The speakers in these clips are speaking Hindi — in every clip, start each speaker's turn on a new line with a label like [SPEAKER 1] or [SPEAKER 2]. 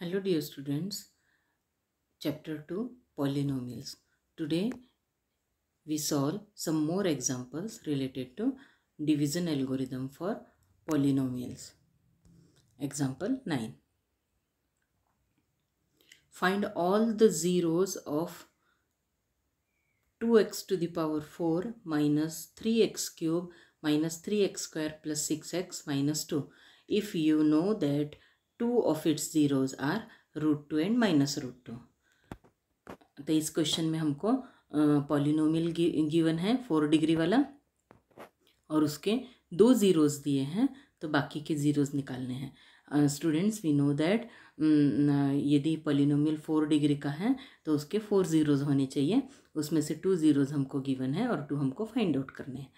[SPEAKER 1] Hello dear students, chapter 2 Polynomials. Today we solve some more examples related to division algorithm for polynomials. Example 9. Find all the zeros of 2x to the power 4 minus 3x cube minus 3x square plus 6x minus 2 if you know that two of its zeros are root 2 and minus root 2. तो इस क्वेश्चन में हमको पॉलिनोमियल गिवन है 4 डिग्री वाला और उसके 2 ज़ीरोज़ दिए हैं, तो बाकी के ज़ीरोज़ निकालने हैं। स्टूडेंट्स वी नो दैट यदि पॉलिनोमियल 4 डिग्री का है तो उसके 4 ज़ीरोज़ होने चाहिए, उसमें से 2 ज़ीरोज़ हमको गिवन है और 2 हमको फाइंड आउट करने हैं।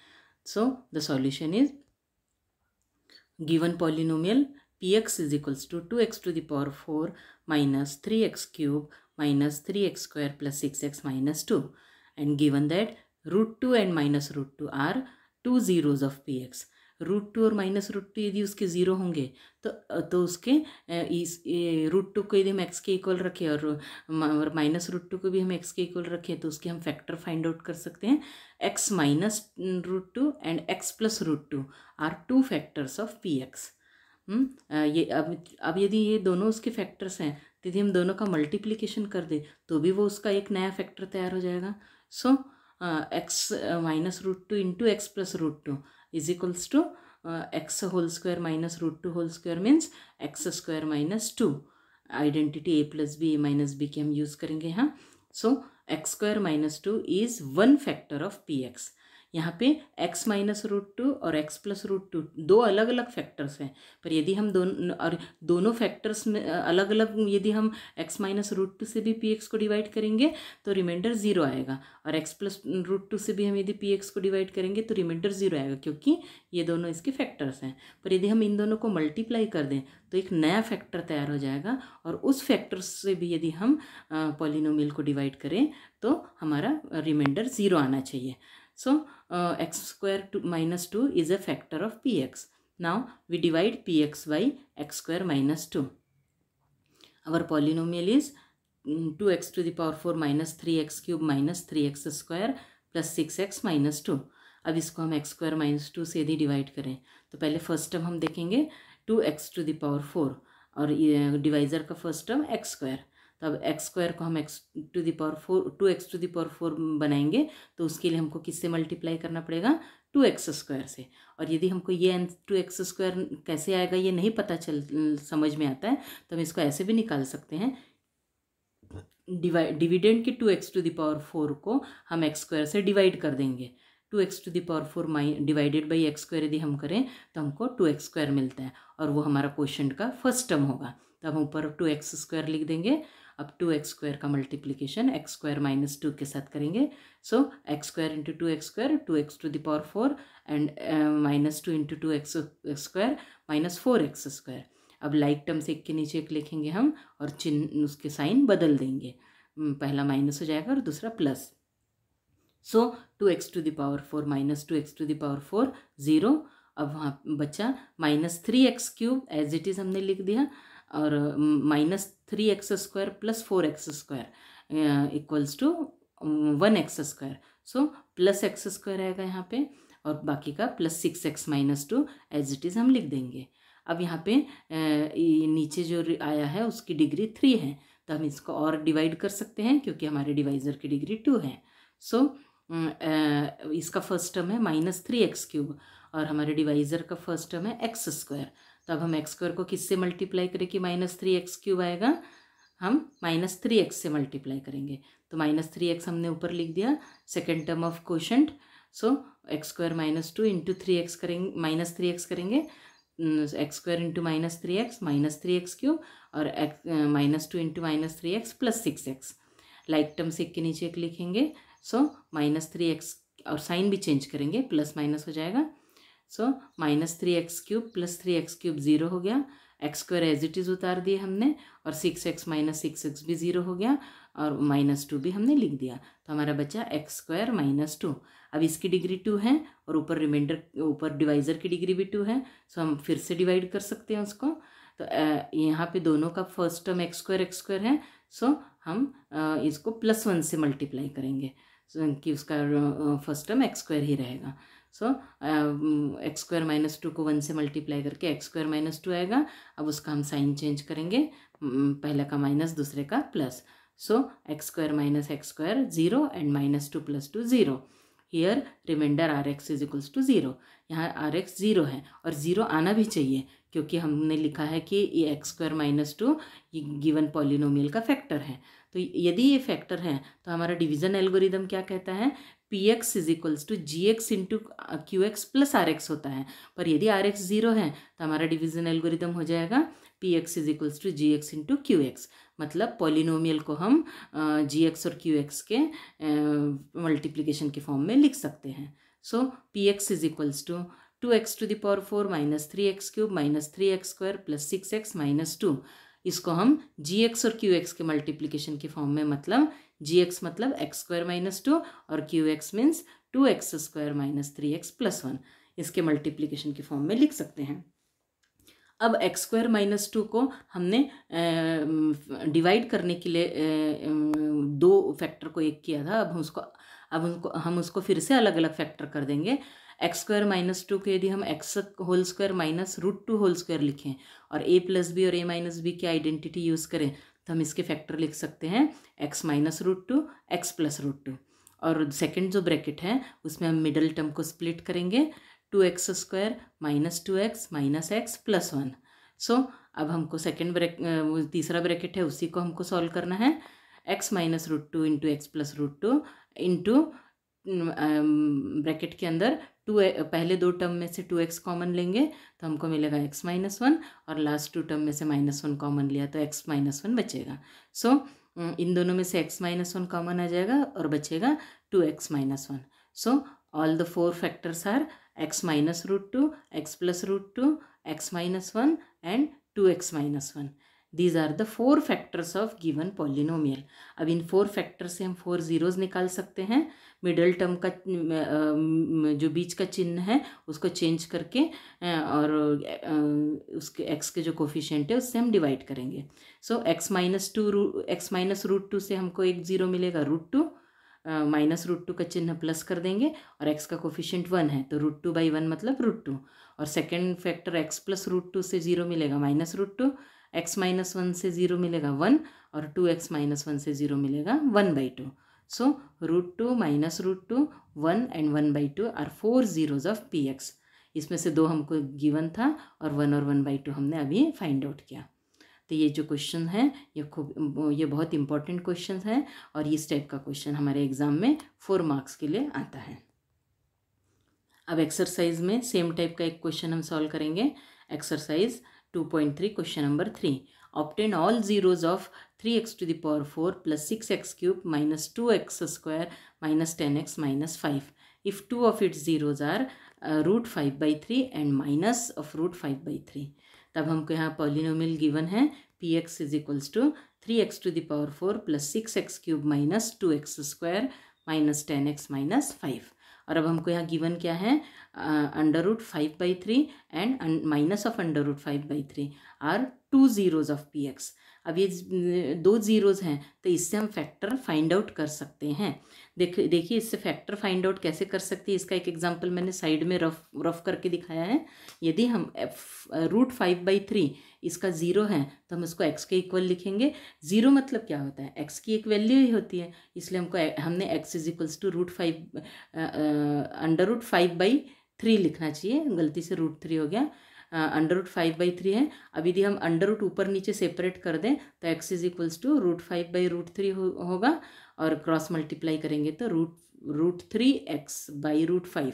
[SPEAKER 1] So the solution is given polynomial px is equals to 2x to the power 4 minus 3x cube minus 3x square plus 6x minus 2, and given that root 2 and minus root 2 are two zeros of px. Root 2 और माइनस रूट 2 यदि उसके ज़ीरो होंगे तो उसके इस रूट 2 को यदि हम x के इक्वल रखें और माइनस रूट 2 को भी हम x के इक्वल रखें तो उसके हम फैक्टर फाइंड आउट कर सकते हैं। x minus root 2 and x plus root 2 are two factors of px. ये अब यदि ये दोनों उसके फैक्टर्स हैं तो यदि हम दोनों का मल्टीप्लिकेशन कर दें तो भी वो उसका एक नया फैक्टर तैयार हो जाएगा। So x minus root 2 into x plus root 2 is equals to x whole square minus root 2 whole square means x square minus 2। Identity a plus b a minus b की हम यूज़ करेंगे यहाँ। So x square minus 2 is one factor of p x. यहाँ पे x माइनस रूट 2 और x प्लस रूट 2 दो अलग अलग फैक्टर्स हैं, पर यदि हम दोनों फैक्टर्स में अलग अलग यदि हम x माइनस रूट 2 से भी px को डिवाइड करेंगे तो रिमाइंडर 0 आएगा, और x प्लस रूट 2 से भी हम यदि px को डिवाइड करेंगे तो रिमाइंडर 0 आएगा, क्योंकि ये दोनों इसके फैक्टर्स हैं। पर यदि हम इन दोनों को मल्टीप्लाई कर दें तो एक नया फैक्टर तैयार हो जाएगा, और उस फैक्टर से भी यदि हम पॉलिनोमियल को डिवाइड करें तो हमारा रिमाइंडर 0 आना चाहिए। So x square minus 2 is a factor of px. Now we divide px by x square minus 2. Our polynomial is 2x to the power 4 minus 3x cube minus 3x square plus 6x minus 2. अब इसको हम x square minus 2 से यदि डिवाइड करें तो पहले फर्स्ट टर्म हम देखेंगे 2x to the power 4 और डिवाइज़र का फर्स्ट टर्म x स्क्वायर। तो अब एक्स स्क्वायर को हम x to the power 4 2x to the power 4 बनाएंगे तो उसके लिए हमको किससे मल्टीप्लाई करना पड़ेगा 2x स्क्वायर से। और यदि हमको ये 2x स्क्वायर कैसे आएगा ये नहीं पता समझ में आता है तो हम इसको ऐसे भी निकाल सकते हैं। डिविडेंड के 2x टू द पावर 4 को हम x स्क्वायर से डिवाइड कर देंगे। 2x to the power 4 divided by x square यदि हम करें तो हमको 2x स्क्वायर मिलता है, और वो हमारा क्वोशंट का फर्स्ट टर्म होगा। तो हम ऊपर 2x स्क्वायर लिख देंगे। अब 2x स्क्वायर का मल्टीप्लिकेशन x स्क्वायर माइनस 2 के साथ करेंगे। So x square into 2x square 2x to the power 4 and minus 2 into 2x square minus 4x square. अब लाइक टर्म से एक के नीचे एक लिखेंगे हम और चिन्ह उसके साइन बदल देंगे, पहला माइनस हो जाएगा और दूसरा plus. So 2x to the power 4 minus 2x to the power 4 0। अब वहाँ बचा minus 3x cube as it is हमने लिख दिया, और minus 3x square plus 4x square equals to 1x square. So plus x square आएगा यहाँ पे, और बाकी का plus 6x minus 2 as it is हम लिख देंगे। अब यहाँ पे नीचे जो आया है उसकी डिग्री 3 है, तो हम इसको और डिवाइड कर सकते हैं क्योंकि हमारे डिवाइज़र की डिग्री 2 है। सो इसका फर्स्ट टर्म है माइनस 3x क्यूब और हमारे डिवाइज़र का फर्स्ट टर्म है x स्क्वायर। तो अब हम x स्क्वायर को किससे मल्टीप्लाई करें कि माइनस 3x क्यूब आएगा, हम माइनस 3x से मल्टीप्लाई करेंगे। तो माइनस 3x हमने ऊपर लिख दिया, second term of quotient. So x square minus 2 into 3x करेंगे, माइनस 3x करेंगे, x square into minus 3x cube, और minus 2 into minus 3x plus 6x। Like term से एक के नीचे एक लिखेंगे। सो माइनस 3x और साइन भी चेंज करेंगे, प्लस माइनस हो जाएगा। So minus 3x cube plus 3x cube 0 हो गया, x square as it is उतार दिए हमने, और 6x माइनस 6x भी 0 हो गया, और माइनस 2 भी हमने लिख दिया। तो हमारा बचा x स्क्वायर माइनस 2। अब इसकी डिग्री 2 है और ऊपर रिमाइंडर ऊपर डिवाइज़र की डिग्री भी 2 है, सो हम फिर से डिवाइड कर सकते हैं उसको। तो यहाँ पे दोनों का फर्स्ट टर्म एक्स स्क्वायर है, सो हम इसको +1 से मल्टीप्लाई करेंगे कि उसका फर्स्ट टर्म एक्स स्क्वायर ही रहेगा। सो एक्स स्क्वायर -2 को 1 से मल्टीप्लाई करके एक्स स्क्वायर -2 आएगा। अब उसका हम साइन चेंज करेंगे, पहले का माइनस दूसरे का plus. So x square minus x square 0 and -2 + 2 0। Here remainder r x is equals to 0। यहाँ आर एक्स 0 है और 0 आना भी चाहिए क्योंकि हमने लिखा है कि ये एक्स स्क्वायर -2 ये गिवन पॉलिनोमियल का फैक्टर है। तो यदि ये फैक्टर है तो हमारा डिवीजन एल्गोरिदम क्या कहता है, px is equals to gx into qx plus rx होता है। पर यदि rx 0 है तो हमारा डिवीजन एल्गोरिदम हो जाएगा px is equals to gx into qx। मतलब पॉलिनोमियल को हम gx और qx के मल्टीप्लिकेशन के फॉर्म में लिख सकते हैं। So px is equals to 2x to the power 4 -3x³ -3x² + 6x -2। इसको हम gx और qx के मल्टीप्लिकेशन के फॉर्म में, मतलब gx मतलब x² -2 और qx मीन्स 2x² - 3x + 1, इसके मल्टीप्लिकेशन के फॉर्म में लिख सकते हैं। अब x² -2 को हमने डिवाइड करने के लिए दो फैक्टर को एक किया था। अब हम उसको फिर से अलग अलग फैक्टर कर देंगे। x² -2 को यदि हम x² - √2² लिखें और a + b और a - b की आइडेंटिटी यूज़ करें तो हम इसके फैक्टर लिख सकते हैं x - √2 x + √2। और सेकंड जो ब्रैकेट है उसमें हम मिडल टर्म को स्प्लिट करेंगे, 2x² - 2x - x + 1। सो अब हमको तीसरा ब्रैकेट है उसी को हमको सॉल्व करना है। x - √2 into x + √2 into bracket के अंदर पहले दो टर्म में से 2x कॉमन लेंगे तो हमको मिलेगा x - 1 और लास्ट 2 टर्म में से -1 कॉमन लिया तो x - 1 बचेगा। सो इन दोनों में से x - 1 कॉमन आ जाएगा और बचेगा 2x - 1। So all the 4 factors are x - √2 x + √2 x - 1 and 2x - 1। These are the 4 factors of given polynomial। अब इन 4 फैक्टर से हम 4 जीरोज निकाल सकते हैं। मिडल टर्म का जो बीच का चिन्ह है उसको चेंज करके और उसके x के जो कोफिशिएंट है उससे हम डिवाइड करेंगे। सो x - √2 से हमको एक 0 मिलेगा √2, -√2 का चिन्ह प्लस कर देंगे और x का कोफिशिएंट 1 है तो √2/1 मतलब √2। और सेकेंड फैक्टर x + √2 से 0 मिलेगा -√2, x - 1 से 0 मिलेगा 1 और 2x - 1 से 0 मिलेगा 1/2। So √2 - √2 1 and 1/2 are 4 zeros of px। इसमें से 2 हमको गिवन था और 1 और 1/2 हमने अभी फाइंड आउट किया। तो ये जो क्वेश्चन है ये बहुत इंपॉर्टेंट क्वेश्चन है और इस टाइप का क्वेश्चन हमारे एग्जाम में 4 मार्क्स के लिए आता है। अब एक्सरसाइज में सेम टाइप का एक क्वेश्चन हम सॉल्व करेंगे। Exercise 2.3 question number 3। Obtain all zeros of 3x to the power 4 + 6x³ - 2x² - 10x - 5 if two of its zeros are √5/3 and minus of √5/3। तब हमको यहाँ पॉलिनोमियल गिवन है px is equals to 3x to the power 4 + 6x³ - 2x² - 10x - 5। और अब हमको यहाँ गिवन क्या है, √5/3 and minus of √5/3 are 2 zeros of px। अब ये 2 जीरोज हैं तो इससे हम फैक्टर फाइंड आउट कर सकते हैं। देखिए इससे फैक्टर फाइंड आउट कैसे कर सकते हैं, इसका एक एग्जांपल मैंने साइड में रफ करके दिखाया है। यदि हम √5/3 इसका 0 है तो हम इसको x के इक्वल लिखेंगे। 0 मतलब क्या होता है, x की एक वैल्यू ही होती है, इसलिए हमने x इज इक्वल्स टू √5/3 लिखना चाहिए, गलती से √3 हो गया, √5/3 है। अब यदि हम अंडर ऊपर नीचे सेपरेट कर दें तो x इज इक्वल्स टू √5/√3 होगा और क्रॉस मल्टीप्लाई करेंगे तो √3x/√5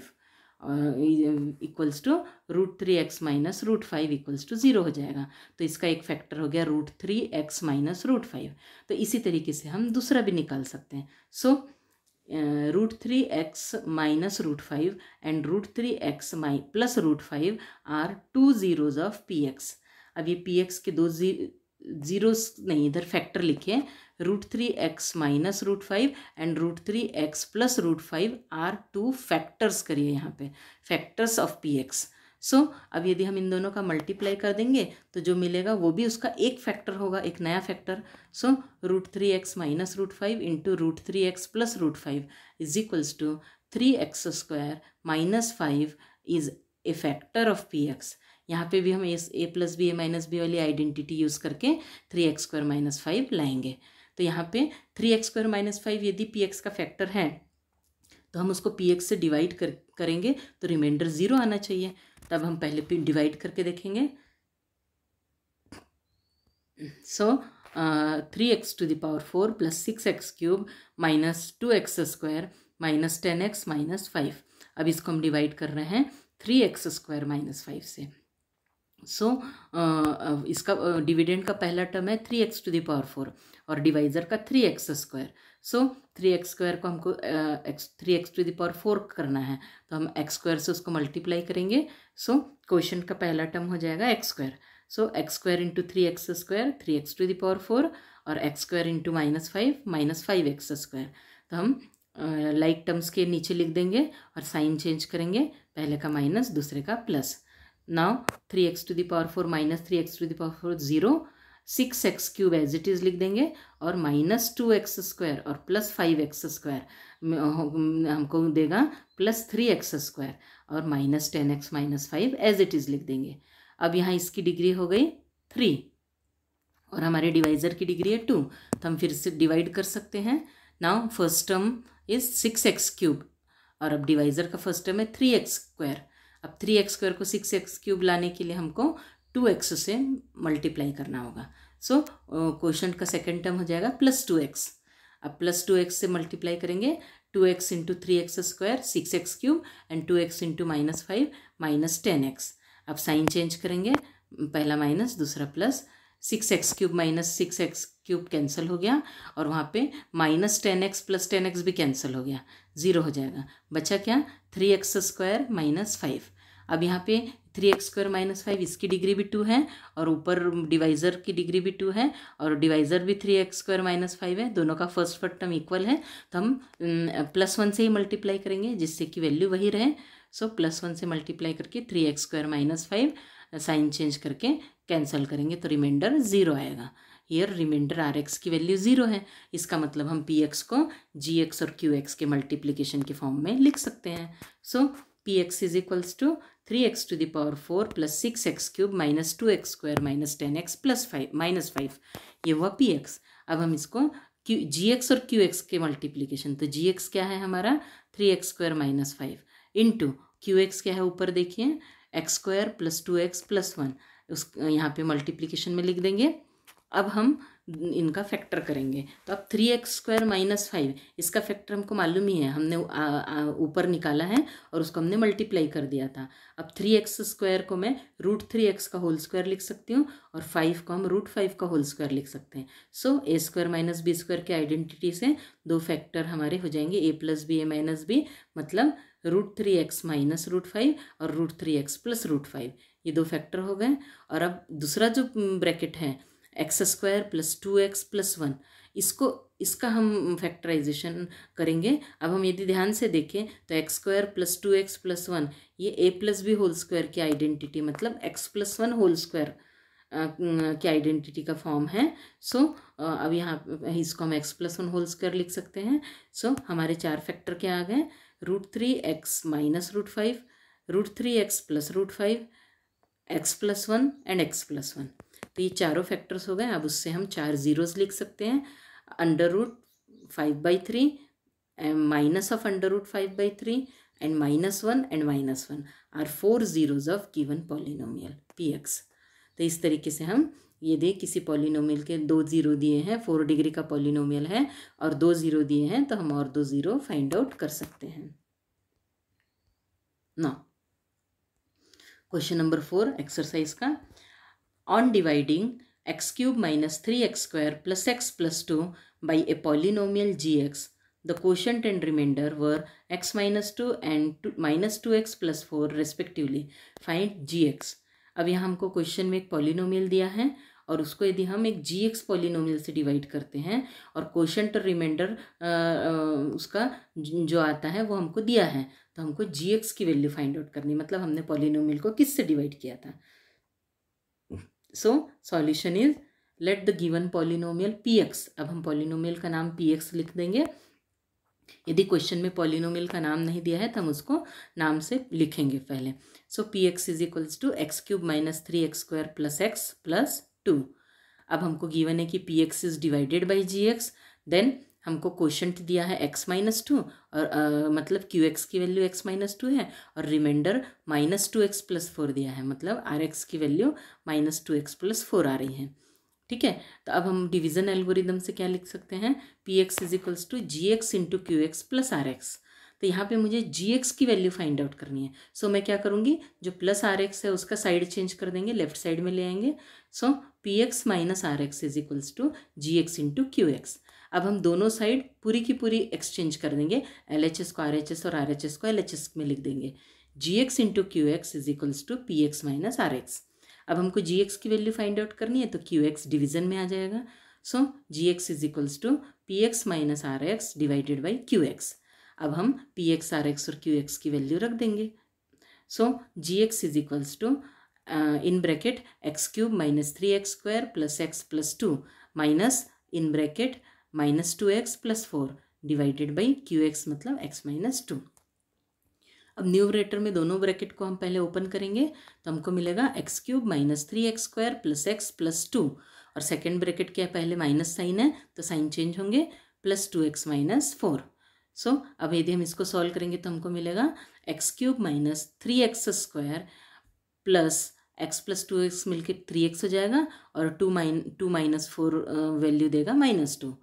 [SPEAKER 1] equals to √3x - √5 equals to 0 हो जाएगा। तो इसका एक फैक्टर हो गया √3x - √5। तो इसी तरीके से हम दूसरा भी निकाल सकते हैं। So √3x - √5 and √3x + √5 are 2 zeros of px। अब ये px के 2 जीरोस नहीं, इधर फैक्टर लिखे, √3x - √5 and √3x + √5 are 2 factors करिए यहाँ पे, फैक्टर्स ऑफ px। सो अब यदि हम इन दोनों का मल्टीप्लाई कर देंगे तो जो मिलेगा वो भी उसका एक फैक्टर होगा, एक नया factor. So √3x minus √5 into √3x plus √5 is equals to 3x² minus 5 is a factor of px। यहाँ पे भी हम a plus b a minus b वाली आइडेंटिटी यूज़ करके 3x² माइनस 5 लाएंगे। तो यहाँ पे 3x² माइनस 5 यदि px का फैक्टर है तो हम उसको px से डिवाइड करेंगे तो रिमाइंडर 0 आना चाहिए। तब हम पहले डिवाइड करके देखेंगे। सो 3x⁴ plus 6x³ minus 2x² minus 10x minus 5। अब इसको हम डिवाइड कर रहे हैं 3x² माइनस 5 से। सो इसका डिविडेंड का पहला टर्म है 3x⁴ और डिवाइज़र का 3x²। सो 3x² को हमको 3x⁴ करना है तो हम x² से उसको मल्टीप्लाई करेंगे। सो क्वोशंट का पहला टर्म हो जाएगा x²। सो x² इंटू 3x² 3x⁴ और x² इंटू -5 -5x²। तो हम लाइक टर्म्स के नीचे लिख देंगे और साइन चेंज करेंगे, पहले का माइनस दूसरे का plus. Now 3x⁴ minus 3x⁴ 0, 6x³ as it is लिख देंगे और माइनस 2x² और प्लस 5x² हमको देगा प्लस 3x² और minus 10x minus 5 as it is लिख देंगे। अब यहाँ इसकी डिग्री हो गई 3 और हमारे डिवाइज़र की डिग्री है 2, तो हम फिर से डिवाइड कर सकते हैं। Now first term is 6x³ और अब डिवाइज़र का फर्स्ट टर्म है 3x²। अब 3x² को 6x³ लाने के लिए हमको 2x से मल्टीप्लाई करना होगा। सो क्वोशंट का सेकेंड टर्म हो जाएगा प्लस 2x। अब प्लस 2x से मल्टीप्लाई करेंगे, 2x into 3x² 6x³ and 2x into -5 minus 10x। अब साइन चेंज करेंगे, पहला माइनस दूसरा plus, 6x³ minus 6x³ cancel हो गया और वहाँ पे माइनस 10x प्लस 10x भी कैंसिल हो गया, 0 हो जाएगा। बचा क्या 3x² माइनस 5। अब यहाँ पे 3x² माइनस 5 इसकी डिग्री भी 2 है और ऊपर डिवाइज़र की डिग्री भी 2 है और डिवाइज़र भी 3x² माइनस 5 है, दोनों का फर्स्ट टर्म इक्वल है। तो हम +1 से ही मल्टीप्लाई करेंगे जिससे कि वैल्यू वही रहे। सो +1 से मल्टीप्लाई करके 3x² माइनस 5 साइन चेंज करके कैंसिल करेंगे तो रिमाइंडर 0 आएगा। हियर रिमाइंडर Rx की वैल्यू 0 है, इसका मतलब हम Px को Gx और Qx के मल्टीप्लिकेशन के फॉर्म में लिख सकते हैं। So Px is equals to 3x⁴ plus 6x³ minus 2x² minus 10x plus 5 minus 5, ये हुआ Px। अब हम इसको Gx और Qx के मल्टीप्लिकेशन, तो Gx क्या है हमारा 3x² माइनस 5 इंटू Qx क्या है ऊपर देखिए x² प्लस 2x प्लस 1, उस यहाँ पे मल्टीप्लिकेशन में लिख देंगे। अब हम इनका फैक्टर करेंगे तो अब 3x² माइनस 5 इसका फैक्टर हमको मालूम ही है, हमने ऊपर निकाला है और उसको हमने मल्टीप्लाई कर दिया था। अब 3x² को मैं √3x का होल स्क्वायर लिख सकती हूँ और 5 को हम √5 का होल स्क्वायर लिख सकते हैं। सो a² माइनस b² के आइडेंटिटी से दो फैक्टर हमारे हो जाएंगे a plus b a minus b, मतलब √3x माइनस √5 और √3x प्लस √5, ये दो फैक्टर हो गए। और अब दूसरा जो ब्रैकेट है x² प्लस 2x प्लस 1, इसका हम फैक्टराइजेशन करेंगे। अब हम यदि ध्यान से देखें तो x² प्लस 2x प्लस 1 ये a plus b whole square की आइडेंटिटी, मतलब x प्लस 1 होल स्क्वायर की आइडेंटिटी का फॉर्म है। सो अब यहाँ इसको हम x प्लस 1 होल स्क्वायर लिख सकते हैं। सो हमारे चार फैक्टर क्या आ गए, √3x minus √5, √3x plus √5, x plus 1 and x plus 1। तो ये चारों फैक्टर्स हो गए। अब उससे हम 4 जीरोस लिख सकते हैं, √5/3 minus of √5/3 and -1 and -1 are 4 zeros of given polynomial Px। तो इस तरीके से हम यदि किसी पॉलिनोमियल के 2 जीरो दिए हैं, 4 डिग्री का पॉलिनोमियल है और 2 जीरो दिए हैं तो हम और 2 जीरो फाइंड आउट कर सकते हैं। ना क्वेश्चन नंबर 4 एक्सरसाइज का, on dividing x³ minus 3x² plus x plus 2 by a polynomial gx, the quotient and remainder were x minus 2 and minus 2x plus 4 respectively, find gx। अब यहाँ हमको क्वेश्चन में एक पॉलिनोमियल दिया है और उसको यदि हम एक gx पॉलिनोमियल से डिवाइड करते हैं और कोशेंट और रिमाइंडर उसका जो आता है वो हमको दिया है, तो हमको gx की वैल्यू फाइंड आउट करनी, मतलब हमने पॉलिनोमियल को किससे डिवाइड किया था। So solution is let the given polynomial px, अब हम पॉलिनोमियल का नाम px लिख देंगे। यदि क्वेश्चन में पॉलिनोमियल का नाम नहीं दिया है तो हम उसको नाम से लिखेंगे पहले। So px is equals to x cube minus 3x² plus x plus 2। अब हमको गिवन है कि px is divided by gx, then हमको क्वोशंट दिया है x माइनस 2 और मतलब qx की वैल्यू x माइनस 2 है और रिमाइंडर माइनस 2x प्लस 4 दिया है, मतलब rx की वैल्यू माइनस 2x प्लस 4 आ रही है। ठीक है, तो अब हम डिवीजन एल्गोरिदम से क्या लिख सकते हैं, px is equals to gx into qx plus rx। तो यहाँ पे मुझे gx की वैल्यू फाइंड आउट करनी है। सो मैं क्या करूँगी, जो प्लस rx है उसका साइड चेंज कर देंगे, लेफ्ट साइड में ले आएंगे। So px minus rx is equals to gx into qx। अब हम दोनों साइड पूरी की पूरी एक्सचेंज कर देंगे, LHS को RHS और RHS को LHS में लिख देंगे। gx into qx is equals to px minus rx। अब हमको gx की वैल्यू फाइंड आउट करनी है तो qx डिवीजन में आ जाएगा। So gx is equals to px minus rx divided by qx। अब हम px rx और qx की वैल्यू रख देंगे। So gx is equals to in bracket x cube minus 3x² plus x plus 2 minus in bracket minus 2x plus 4 divided by qx, मतलब x माइनस 2। अब न्यूमरेटर में दोनों ब्रैकेट को हम पहले ओपन करेंगे तो हमको मिलेगा x cube minus 3x² plus x plus 2 और सेकेंड ब्रैकेट क्या है, पहले माइनस साइन है तो साइन चेंज होंगे, प्लस 2x माइनस 4। सो अब यदि हम इसको सॉल्व करेंगे तो हमको मिलेगा x cube minus 3x² plus x plus 2x मिलके 3x हो जाएगा और 2 माइनस 4 वैल्यू देगा माइनस 2।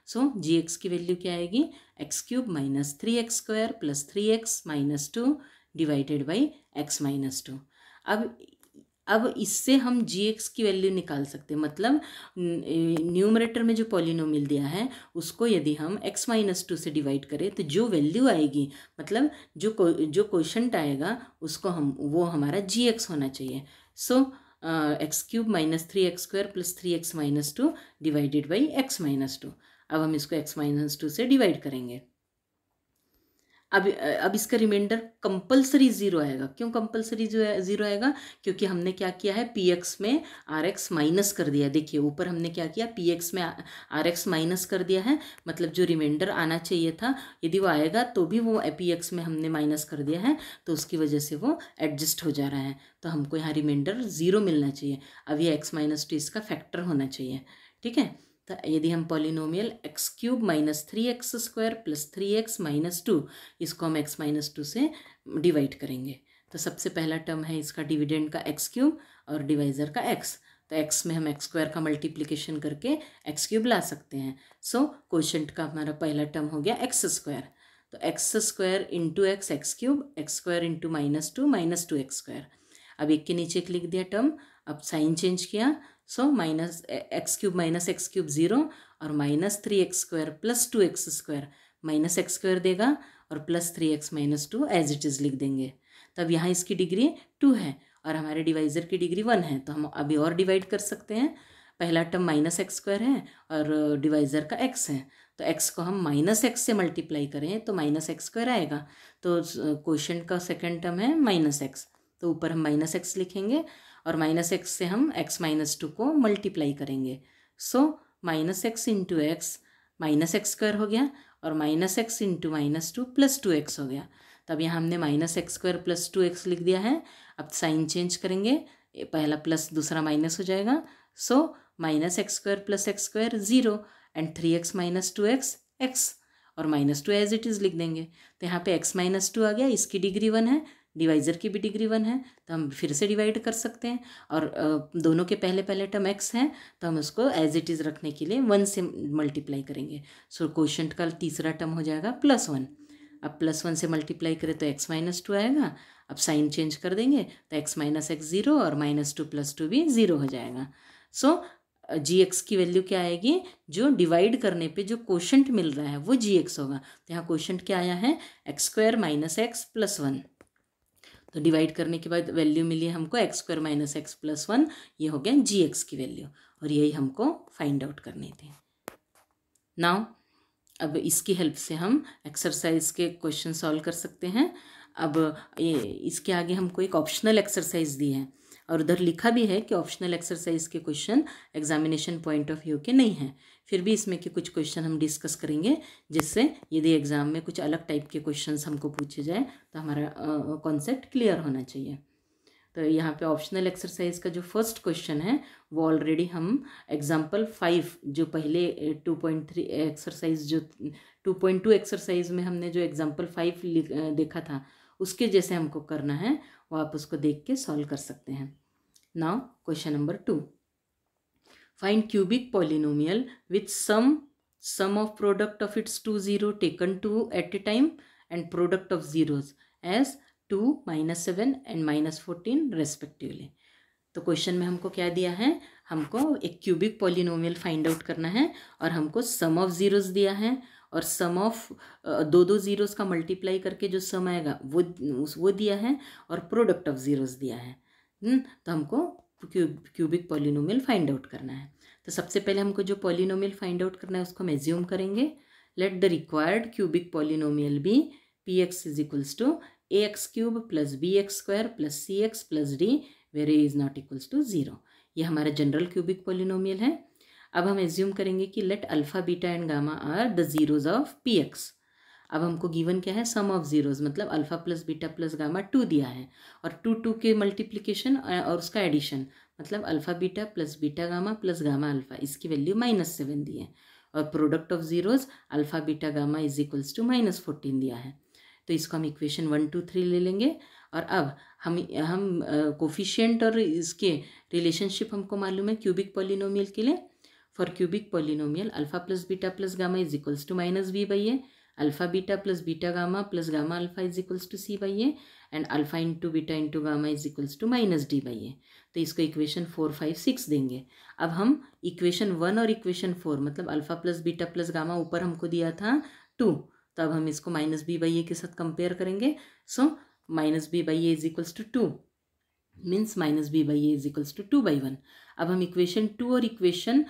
[SPEAKER 1] सो gx की वैल्यू क्या आएगी, x cube minus 3x² plus 3x minus 2 divided by x minus 2। अब इससे हम gx की वैल्यू निकाल सकते हैं, मतलब न्यूमरेटर में जो पॉलिनोमियल दिया है उसको यदि हम x माइनस 2 से डिवाइड करें तो जो वैल्यू आएगी, मतलब जो क्वोशंट आएगा उसको वो हमारा gx होना चाहिए। So x cube minus 3x² plus 3x minus 2 divided by x minus 2। अब हम इसको x माइनस 2 से डिवाइड करेंगे। अब इसका रिमाइंडर कंपलसरी ज़ीरो आएगा। क्यों कंपलसरी ज़ीरो आएगा, क्योंकि हमने क्या किया है, px में rx माइनस कर दिया। देखिए ऊपर हमने क्या किया, px में rx माइनस कर दिया है, मतलब जो रिमाइंडर आना चाहिए था यदि वो आएगा तो भी वो px में हमने माइनस कर दिया है, तो उसकी वजह से वो एडजस्ट हो जा रहा है। तो हमको यहाँ रिमाइंडर ज़ीरो मिलना चाहिए। अब ये x माइनस 2 इसका फैक्टर होना चाहिए। ठीक है, तो यदि हम polynomial x cube minus 3x² plus 3x minus 2 इसको हम x माइनस 2 से डिवाइड करेंगे तो सबसे पहला टर्म है इसका डिविडेंड का एक्स क्यूब और डिवाइज़र का x। तो x में हम x² का मल्टीप्लिकेशन करके एक्स क्यूब ला सकते हैं। सो क्वोशंट का हमारा पहला टर्म हो गया x²। तो x² into x cube, x² into minus 2 minus 2x²। अब एक के नीचे एक लिख दिया टर्म, अब साइन चेंज किया। So minus x cube minus x cube 0 और minus 3x² plus 2x² minus x² देगा और plus 3x minus 2 as it is लिख देंगे। तब यहाँ इसकी डिग्री 2 है और हमारे डिवाइज़र की डिग्री 1 है, तो हम अभी और डिवाइड कर सकते हैं। पहला टर्म माइनस x² है और डिवाइज़र का x है, तो x को हम माइनस x से मल्टीप्लाई करें तो माइनस x² आएगा। तो क्वोशंट का सेकेंड टर्म है माइनस x, तो ऊपर हम माइनस x लिखेंगे और माइनस x से हम x माइनस 2 को मल्टीप्लाई करेंगे। So minus x into x minus x² हो गया और minus x into minus 2 plus 2x हो गया। तब यहाँ हमने माइनस x² प्लस 2x लिख दिया है। अब साइन चेंज करेंगे, पहला प्लस दूसरा माइनस हो जाएगा। So minus x² plus x² 0 and 3x minus 2x x और माइनस 2 एज इट इज़ लिख देंगे। तो यहाँ पे x माइनस 2 आ गया, इसकी डिग्री 1 है, डिवाइज़र की भी डिग्री 1 है, तो हम फिर से डिवाइड कर सकते हैं। और दोनों के पहले पहले टर्म x हैं तो हम उसको एज इट इज़ रखने के लिए 1 से मल्टीप्लाई करेंगे। सो क्वोशंट का तीसरा टर्म हो जाएगा प्लस 1। अब प्लस 1 से मल्टीप्लाई करें तो x माइनस 2 आएगा। अब साइन चेंज कर देंगे तो x माइनस x 0 और माइनस 2 प्लस 2 भी 0 हो जाएगा। सो gx की वैल्यू क्या आएगी, जो डिवाइड करने पे जो क्वोशंट मिल रहा है वो gx होगा। तो यहाँ क्वोशंट क्या आया है, x² माइनस एक्स प्लस 1। तो डिवाइड करने के बाद वैल्यू मिली हमको x² माइनस एक्स प्लस 1, ये हो गया gx की वैल्यू। और यही हमको फाइंड आउट करने थे। नाउ अब इसकी हेल्प से हम एक्सरसाइज के क्वेश्चन सॉल्व कर सकते हैं। अब इसके आगे हमको एक ऑप्शनल एक्सरसाइज दी है और उधर लिखा भी है कि ऑप्शनल एक्सरसाइज के question examination point of view के नहीं हैं। फिर भी इसमें के कुछ क्वेश्चन हम डिस्कस करेंगे, जिससे यदि एग्ज़ाम में कुछ अलग टाइप के क्वेश्चंस हमको पूछे जाए तो हमारा कॉन्सेप्ट क्लियर होना चाहिए। तो यहाँ पे ऑप्शनल एक्सरसाइज का जो फर्स्ट क्वेश्चन है वो ऑलरेडी हम एग्जाम्पल 5 जो पहले 2.3 एक्सरसाइज जो 2.2 एक्सरसाइज में हमने जो एग्जाम्पल 5 देखा था उसके जैसे हमको करना है, वो आप उसको देख के सॉल्व कर सकते हैं। Now question number 2, find cubic polynomial with sum of product of its 2 0 taken 2 at a time and product of zeros as 2, -7 and -14 respectively. तो क्वेश्चन में हमको क्या दिया है, हमको एक क्यूबिक पॉलिनोमियल फाइंड आउट करना है और हमको सम ऑफ जीरोज दिया है और सम ऑफ दो जीरोज का मल्टीप्लाई करके जो सम आएगा वो दिया है और प्रोडक्ट ऑफ जीरोज दिया है। तो हमको क्यूबिक पॉलिनोमियल फाइंड आउट करना है। तो सबसे पहले हमको जो पॉलिनोमियल फाइंड आउट करना है उसको हम एज्यूम करेंगे। Let the required cubic polynomial be px is equals to ax³ + bx² + cx + d where a is not equals to 0। ये हमारा जनरल क्यूबिक पॉलिनोमियल है। अब हम एज्यूम करेंगे कि let alpha beta and gamma are the zeros of px। अब हमको गिवन क्या है, सम ऑफ जीरोज, मतलब alpha plus beta plus gamma 2 दिया है और 2 के मल्टीप्लिकेशन और उसका एडिशन, मतलब alpha beta plus beta gamma plus gamma alpha, इसकी वैल्यू -7 दी है और product of zeros alpha beta gamma is equals to -14 दिया है। तो इसको हम इक्वेशन 1 2 3 ले लेंगे और अब हम कोफिशिएंट और इसके रिलेशनशिप हमको मालूम है क्यूबिक पॉलिनोमियल के लिए। For cubic polynomial alpha plus beta plus gamma is equals to -b/a, alpha beta plus beta gamma plus gamma alpha is equals to c/a and alpha into beta into gamma is equals to -d/a। तो इसको इक्वेशन 4 5 6 देंगे। अब हम इक्वेशन 1 और इक्वेशन 4, मतलब alpha plus beta plus gamma ऊपर हमको दिया था 2, तो अब हम इसको -b/a के साथ कंपेयर करेंगे। So -b/a is equals to 2 means -b/a is equals to 2/1। अब हम इक्वेशन 2 और इक्वेशन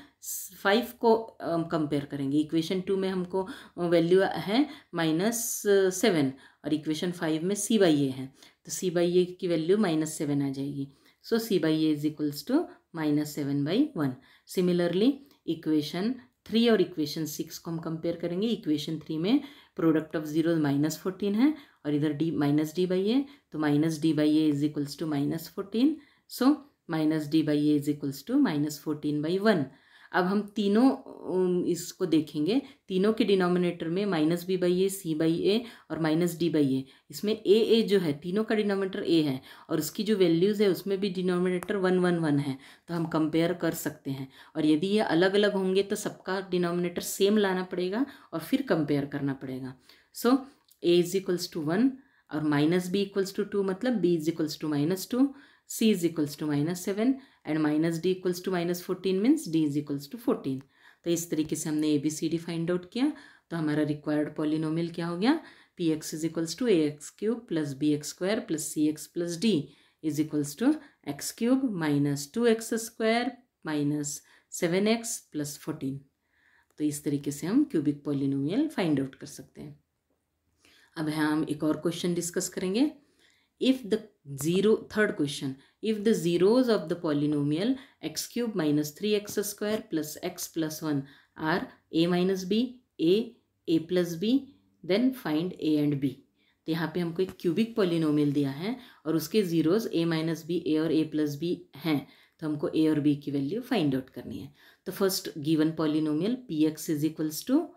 [SPEAKER 1] 5 को कंपेयर करेंगे। इक्वेशन 2 में हमको वैल्यू है -7 और इक्वेशन 5 में c/a है, तो c/a की वैल्यू -7 आ जाएगी। So c/a is equals to -7/1। Similarly equation 3 और इक्वेशन 6 को हम कंपेयर करेंगे। इक्वेशन 3 में प्रोडक्ट ऑफ जीरो -14 है और इधर -d/a, तो -d/a is equals to -14। So -d/a is equals to -14/1। अब हम तीनों इसको देखेंगे, तीनों के डिनोमिनेटर में -b/a, c/a और -d/a, इसमें a जो है, तीनों का डिनोमिनेटर a है और उसकी जो वैल्यूज़ है उसमें भी डिनोमिनेटर 1 1 1 है, तो हम कंपेयर कर सकते हैं। और यदि ये अलग अलग होंगे तो सबका डिनोमिनेटर सेम लाना पड़ेगा और फिर कंपेयर करना पड़ेगा। So a is equals to 1 और -b इक्वल्स टू 2, मतलब b is equals to -2, c is equals to -7 and -d equals to -14 means d is equals to 14। तो इस तरीके से हमने ABCD फाइंड आउट किया। तो हमारा रिक्वायर्ड पॉलिनोमियल क्या हो गया, px is equals to ax³ + bx² + cx + d is equals to x³ - 2x² - 7x + 14। तो इस तरीके से हम क्यूबिक पॉलिनोमियल फाइंड आउट कर सकते हैं। अब हम एक और क्वेश्चन डिस्कस करेंगे। If the third question, if the zeros of the polynomial x³ - 3x² + x + 1 are a - b, a plus b, then find a and b। तो यहाँ पे हमको एक क्यूबिक पॉलिनोमियल दिया है और उसके जीरोज a - b, a और a plus b हैं, तो हमको a और b की वैल्यू फाइंड आउट करनी है। तो first given polynomial px is equals to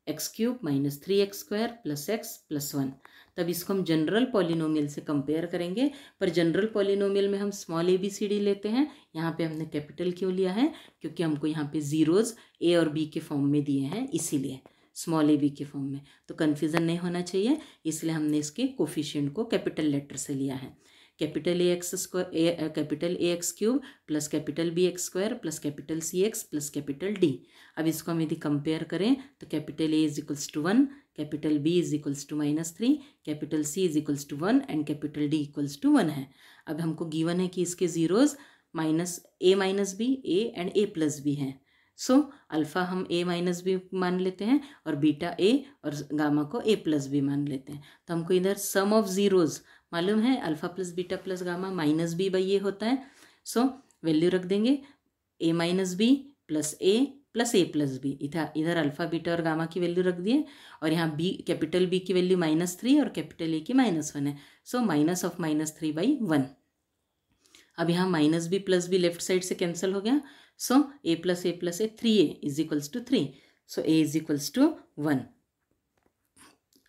[SPEAKER 1] x³ - 3x² + x + 1। तब इसको हम जनरल पॉलिनोमियल से कंपेयर करेंगे, पर जनरल पॉलिनोमियल में हम स्मॉल ABCD लेते हैं। यहाँ पे हमने कैपिटल क्यों लिया है, क्योंकि हमको यहाँ पे जीरोज a और b के फॉर्म में दिए हैं, इसीलिए स्मॉल ab के फॉर्म में, तो कन्फ्यूज़न नहीं होना चाहिए, इसलिए हमने इसके कोफिशिएंट को कैपिटल लेटर से लिया है। Capital capital AX³ + capital BX² + capital CX + capital D। अब इसको हम यदि कंपेयर करें तो capital A is equals to 1, capital B is equals to -3, capital C is equals to 1 and capital D equals to 1 है। अब हमको गिवन है कि इसके zeros minus b a and a plus b है। सो अल्फ़ा हम ए माइनस बी मान लेते हैं और बीटा ए और गामा को ए प्लस बी मान लेते हैं। तो हमको इधर सम ऑफ ज़ीरोज़ मालूम है, alpha plus beta plus gamma minus b by a होता है। सो वैल्यू रख देंगे a minus b plus a plus b. इधर अल्फ़ा बीटा और गामा की वैल्यू रख दिए और यहाँ बी कैपिटल बी की वैल्यू -3 और कैपिटल ए की -1 है। सो माइनस ऑफ -3/1। अब यहाँ minus b plus b left side से कैंसिल हो गया। So a plus a 3a is equals to 3। So a is equals to 1।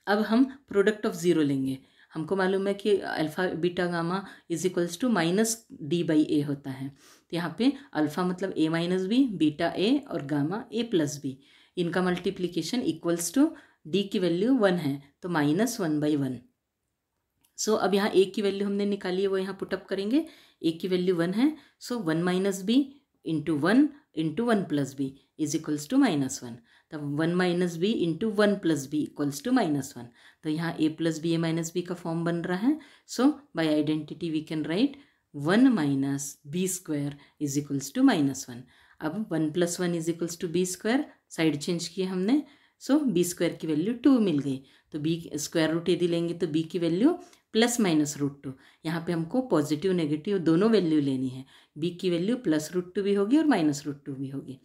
[SPEAKER 1] अब हम प्रोडक्ट ऑफ ज़ीरो लेंगे। हमको मालूम है कि alpha beta gamma is equals to -d/a होता है। तो यहाँ पे अल्फ़ा मतलब a minus b, beta a और गामा a प्लस बी, इनका मल्टीप्लिकेशन इक्वल्स टू d की वैल्यू 1 है तो -1/1। सो अब यहाँ a की वैल्यू हमने निकाली है, वो यहाँ पुटअप करेंगे। a की वैल्यू 1 है। So 1 minus b into 1 plus b is equals to -1। तब 1 minus b into 1 plus b equals to -1। तो यहाँ a plus b a minus b का फॉर्म बन रहा है। So by identity we can write 1 minus b square is equals to -1। अब 1 + 1 is equals to b square, side change किए हमने। सो बी स्क्वायर की वैल्यू 2 मिल गई। तो बी स्क्वायर रूट यदि लेंगे तो बी की वैल्यू +-√2। यहाँ पे हमको पॉजिटिव नेगेटिव दोनों वैल्यू लेनी है। बी की वैल्यू +√2 भी होगी और -√2 भी होगी।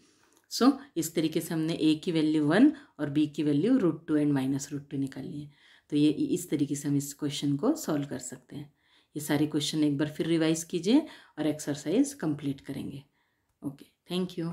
[SPEAKER 1] सो इस तरीके से हमने a की वैल्यू 1 और b की वैल्यू √2 एंड -√2 निकाली है। तो ये इस तरीके से हम इस क्वेश्चन को सॉल्व कर सकते हैं। ये सारे क्वेश्चन एक बार फिर रिवाइज कीजिए और एक्सरसाइज कंप्लीट करेंगे। Okay, thank you.